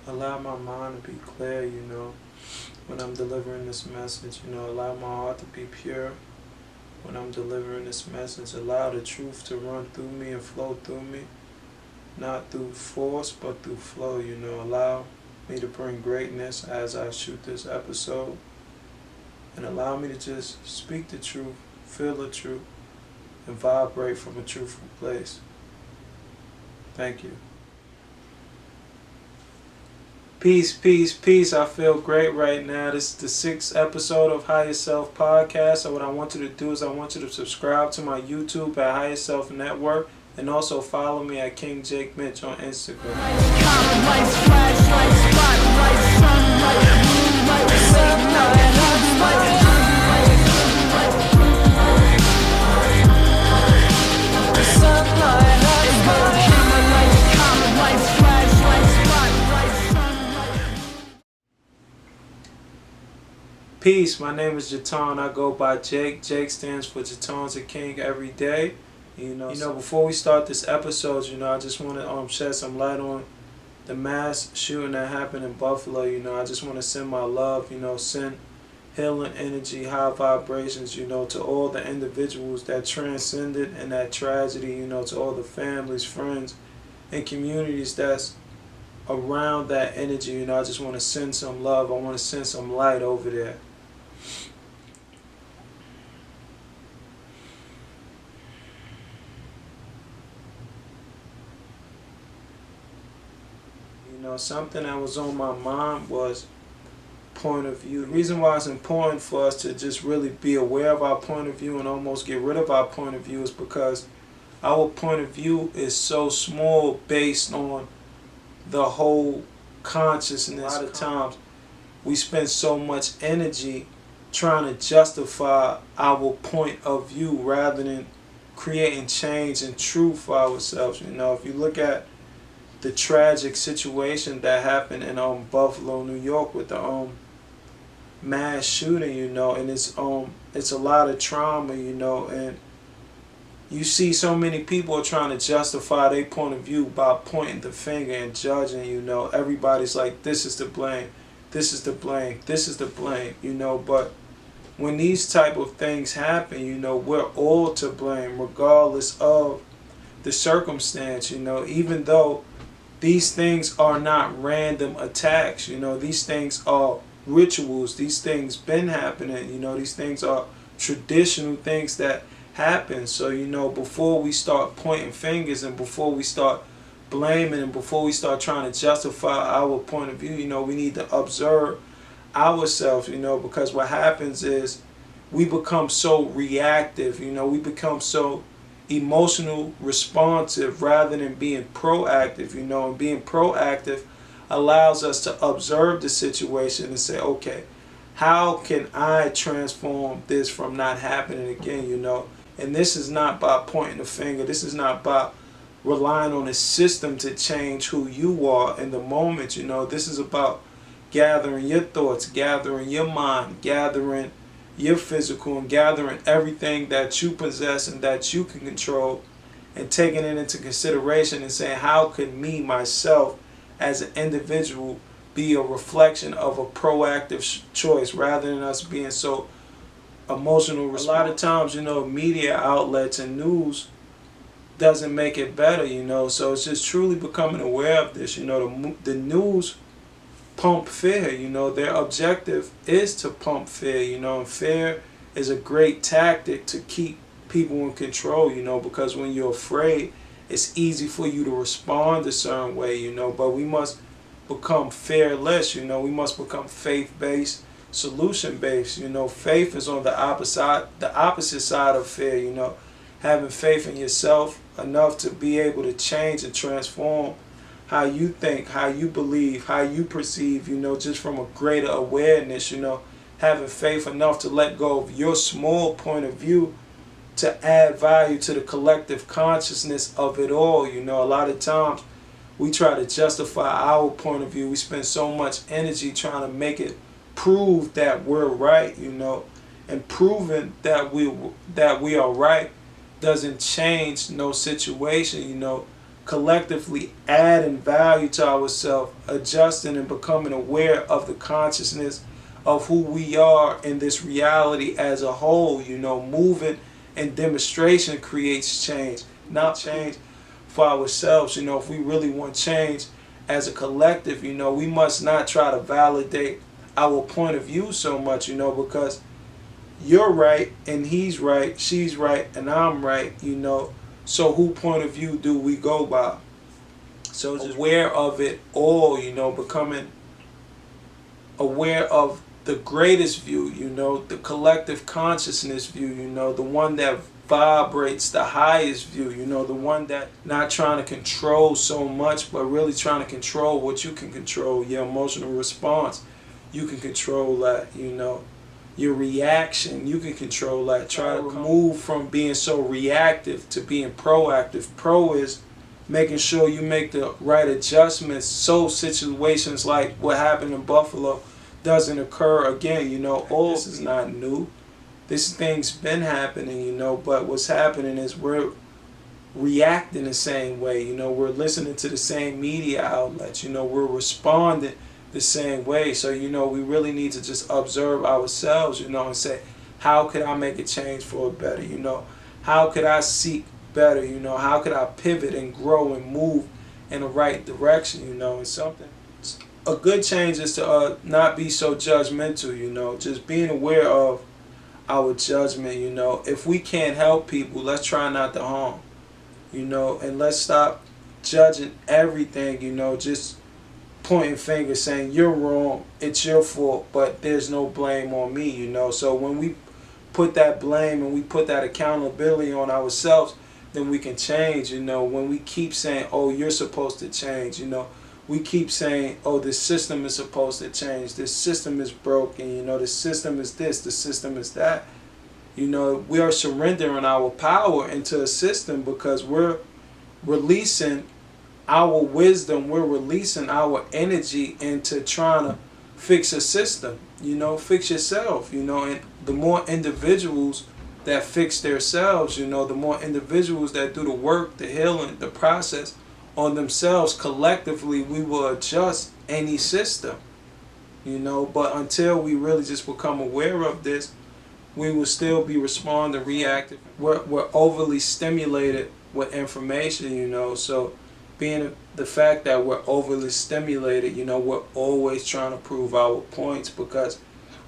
Allow my mind to be clear, when I'm delivering this message. Allow my heart to be pure when I'm delivering this message. Allow the truth to run through me and flow through me, not through force, but through flow. Allow me to bring greatness as I shoot this episode, and allow me to just speak the truth, feel the truth, and vibrate from a truthful place. Thank you. Peace, peace, peace. I feel great right now. This is the 6th episode of Higher Self Podcast. So what I want you to do is I want you to subscribe to my YouTube at Higher Self Network, and also follow me at King Jake Mitch on Instagram. Peace, my name is Jaytaun. I go by Jake. Jake stands for Jaytaun's a King every day. Before we start this episode, I just want to shed some light on the mass shooting that happened in Buffalo. I just want to send my love, send healing energy, high vibrations, to all the individuals that transcended in that tragedy, to all the families, friends, and communities that's around that energy. I just want to send some love. I want to send some light over there. Something that was on my mind was point of view. The reason why it's important for us to just really be aware of our point of view and almost get rid of our point of view is because our point of view is so small based on the whole consciousness. A lot of times we spend so much energy trying to justify our point of view rather than creating change and truth for ourselves. If you look at the tragic situation that happened in Buffalo, New York with the mass shooting, and it's a lot of trauma, and you see so many people are trying to justify their point of view by pointing the finger and judging. Everybody's like, this is the blame, this is the blame, this is the blame, but when these type of things happen, we're all to blame regardless of the circumstance. Even though these things are not random attacks, these things are rituals, these things been happening, these things are traditional things that happen. So, before we start pointing fingers and before we start blaming and before we start trying to justify our point of view, we need to observe ourselves, because what happens is we become so reactive, we become so emotional responsive rather than being proactive, and being proactive allows us to observe the situation and say, okay, how can I transform this from not happening again, and this is not by pointing the finger, this is not by relying on a system to change who you are in the moment, this is about gathering your thoughts, gathering your mind, gathering your physical, and gathering everything that you possess and that you can control and taking it into consideration and saying, how can me, myself, as an individual be a reflection of a proactive choice rather than us being so emotional. A lot of times, media outlets and news doesn't make it better, so it's just truly becoming aware of this. The news pump fear, their objective is to pump fear, and fear is a great tactic to keep people in control, because when you're afraid, it's easy for you to respond a certain way, but we must become fearless, we must become faith-based, solution-based, faith is on the opposite side of fear, having faith in yourself enough to be able to change and transform how you think, how you believe, how you perceive, just from a greater awareness, having faith enough to let go of your small point of view to add value to the collective consciousness of it all. A lot of times we try to justify our point of view. We spend so much energy trying to make it prove that we're right, and proving that we are right doesn't change no situation, collectively adding value to ourselves, adjusting and becoming aware of the consciousness of who we are in this reality as a whole. Moving and demonstration creates change, not change for ourselves. If we really want change as a collective, we must not try to validate our point of view so much, because you're right and he's right, she's right and I'm right, so who point of view do we go by? So just aware of it all, becoming aware of the greatest view, the collective consciousness view, the one that vibrates the highest view, the one that not trying to control so much, but really trying to control what you can control, your emotional response. You can control that, your reaction, you can control that. Try to move from being so reactive to being proactive. Pro is making sure you make the right adjustments so situations like what happened in Buffalo doesn't occur again. All this is not new. This thing's been happening, but what's happening is we're reacting the same way. We're listening to the same media outlets. We're responding the same way. So, we really need to just observe ourselves, and say, how could I make a change for a better? How could I seek better? How could I pivot and grow and move in the right direction? And something. A good change is to not be so judgmental, just being aware of our judgment, If we can't help people, let's try not to harm, and let's stop judging everything, just pointing fingers saying you're wrong, it's your fault, but there's no blame on me, So when we put that blame and we put that accountability on ourselves, then we can change, When we keep saying, oh, you're supposed to change, we keep saying, oh, this system is supposed to change, this system is broken, the system is this, the system is that. We are surrendering our power into a system because we're releasing our wisdom, we're releasing our energy into trying to fix a system, fix yourself, and the more individuals that fix themselves, the more individuals that do the work, the healing, the process on themselves, collectively we will adjust any system, but until we really just become aware of this, we will still be responding, reactive. We're overly stimulated with information, so being the fact that we're overly stimulated, we're always trying to prove our points because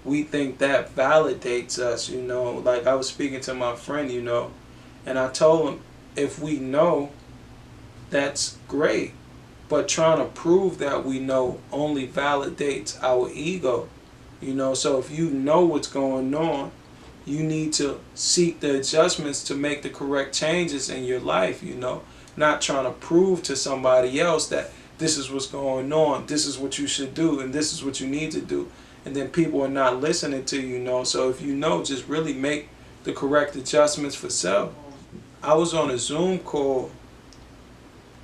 we think that validates us, like I was speaking to my friend, and I told him, if we know, that's great, but trying to prove that we know only validates our ego, so if you know what's going on, you need to seek the adjustments to make the correct changes in your life, not trying to prove to somebody else that this is what's going on, this is what you should do, and this is what you need to do, and then people are not listening to you, so if you know, just really make the correct adjustments for self. I was on a Zoom call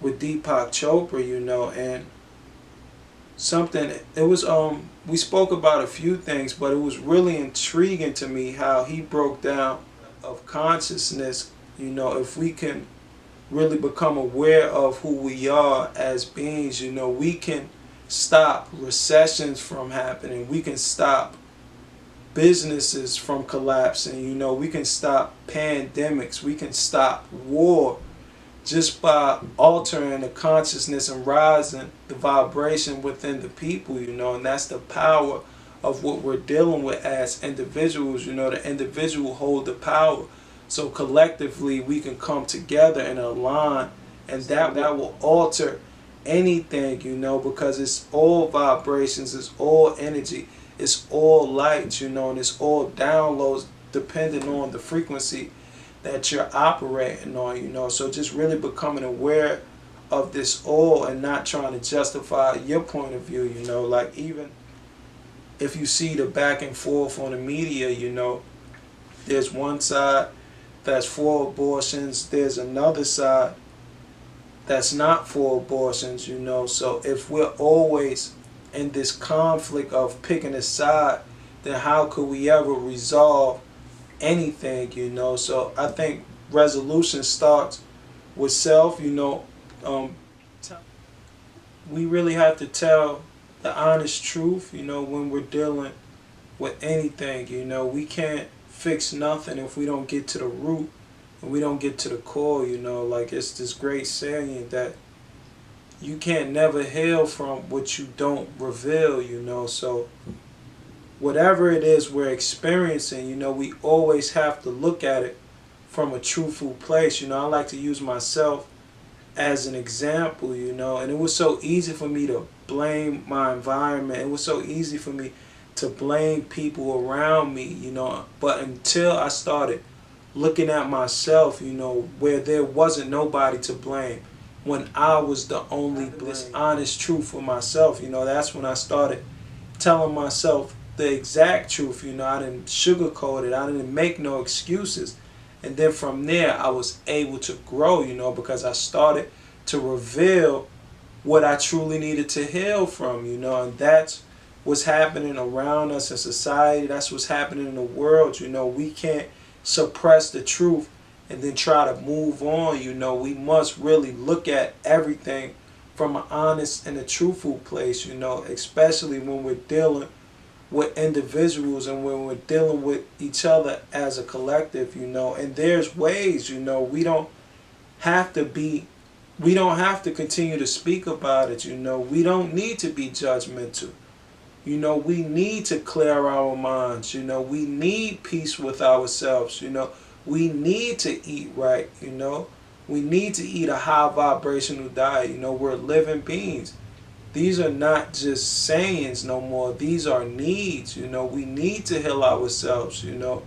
with Deepak Chopra, and something, it was, we spoke about a few things, but it was really intriguing to me how he broke down of consciousness, if we can really become aware of who we are as beings, we can stop recessions from happening, we can stop businesses from collapsing, we can stop pandemics, we can stop war, just by altering the consciousness and rising the vibration within the people, and that's the power of what we're dealing with as individuals, the individual hold the power. So collectively we can come together and align, and that will alter anything, because it's all vibrations, it's all energy, it's all light, and it's all downloads depending on the frequency that you're operating on, so just really becoming aware of this all and not trying to justify your point of view, like even if you see the back and forth on the media, there's one side that's for abortions, there's another side that's not for abortions, so if we're always in this conflict of picking a side, then how could we ever resolve anything, so I think resolution starts with self, um, we really have to tell the honest truth, you know, when we're dealing with anything. You know, we can't fix nothing if we don't get to the root and we don't get to the core. You know, like it's this great saying that you can't never heal from what you don't reveal. You know, so whatever it is we're experiencing, you know, we always have to look at it from a truthful place. You know, I like to use myself as an example, you know, and it was so easy for me to blame my environment. It was so easy for me to blame people around me, you know, but until I started looking at myself, you know, where there wasn't nobody to blame, when I was the only this honest truth for myself, you know, that's when I started telling myself the exact truth. You know, I didn't sugarcoat it, I didn't make no excuses. And then from there, I was able to grow, you know, because I started to reveal what I truly needed to heal from, you know, and that's what's happening around us in society. That's what's happening in the world. You know, we can't suppress the truth and then try to move on. You know, we must really look at everything from an honest and a truthful place, you know, especially when we're dealing with individuals and when we're dealing with each other as a collective, you know. And there's ways, you know, we don't have to continue to speak about it, you know. We don't need to be judgmental. You know, we need to clear our minds, you know. We need peace with ourselves, you know. We need to eat right, you know. We need to eat a high vibrational diet, you know. We're living beings. These are not just sayings no more. These are needs, you know. We need to heal ourselves, you know.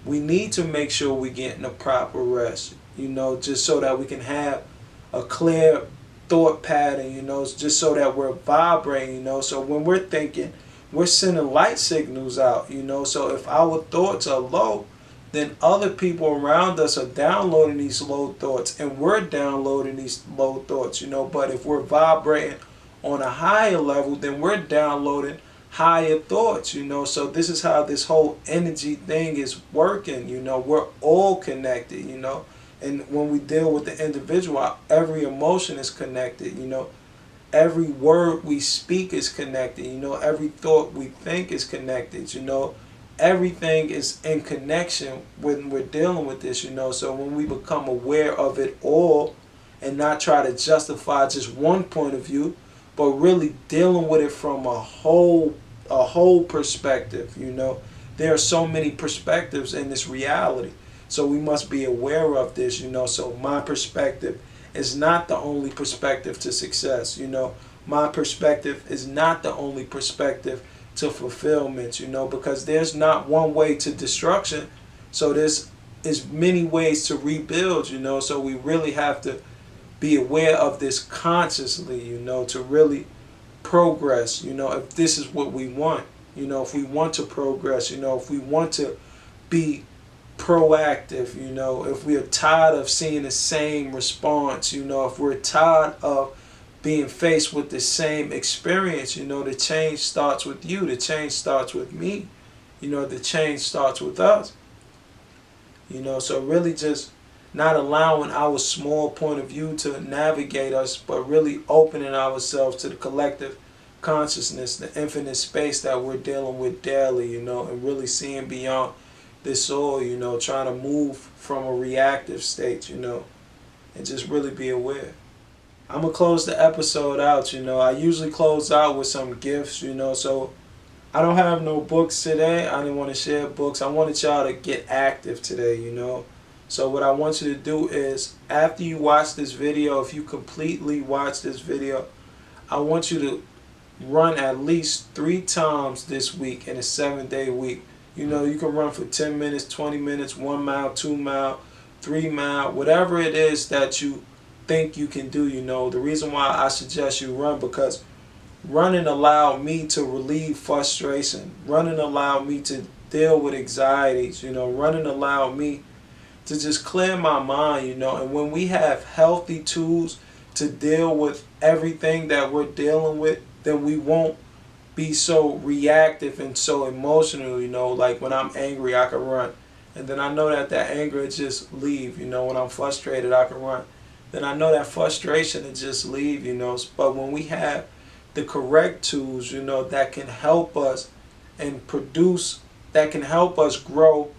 We need to make sure we're getting the proper rest, you know, just so that we can have a clear thought pattern, you know, just so that we're vibrating, you know. So when we're thinking, we're sending light signals out, you know. So if our thoughts are low, then other people around us are downloading these low thoughts and we're downloading these low thoughts, you know. But if we're vibrating on a higher level, then we're downloading higher thoughts, you know. So this is how this whole energy thing is working, you know. We're all connected, you know. And when we deal with the individual, every emotion is connected, you know. Every word we speak is connected, you know. Every thought we think is connected, you know. Everything is in connection when we're dealing with this, you know. So when we become aware of it all and not try to justify just one point of view, but really dealing with it from a whole perspective, you know. There are so many perspectives in this reality. So we must be aware of this, you know. So my perspective is not the only perspective to success, you know. My perspective is not the only perspective to fulfillment, you know, because there's not one way to destruction. So there's many ways to rebuild, you know. So we really have to be aware of this consciously, you know, to really progress, you know, if this is what we want, you know, if we want to progress, you know, if we want to be proactive, you know, if we are tired of seeing the same response, you know, if we're tired of being faced with the same experience, you know, the change starts with you, the change starts with me, you know, the change starts with us, you know. So really just not allowing our small point of view to navigate us, but really opening ourselves to the collective consciousness, the infinite space that we're dealing with daily, you know, and really seeing beyond this all, you know, trying to move from a reactive state, you know, and just really be aware. I'm going to close the episode out, you know. I usually close out with some gifts, you know, so I don't have no books today. I didn't want to share books. I wanted y'all to get active today, you know. So what I want you to do is, after you watch this video, if you completely watch this video, I want you to run at least 3 times this week in a 7-day week. You know, you can run for 10 minutes, 20 minutes, 1 mile, 2 mile, 3 mile, whatever it is that you think you can do, you know. The reason why I suggest you run, because running allowed me to relieve frustration. Running allowed me to deal with anxieties, you know. Running allowed me to just clear my mind, you know. And when we have healthy tools to deal with everything that we're dealing with, then we won't be so reactive and so emotional, you know. Like when I'm angry, I can run. And then I know that anger will just leave, you know. When I'm frustrated, I can run. then I know that frustration will just leave, But when we have the correct tools, that can help us and produce, that can help us grow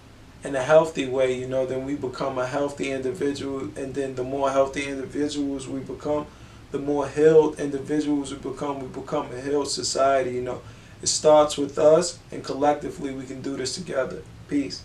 in a healthy way, then we become a healthy individual. And then the more healthy individuals we become, the more healed individuals we become a healed society. It starts with us, and collectively we can do this together. Peace.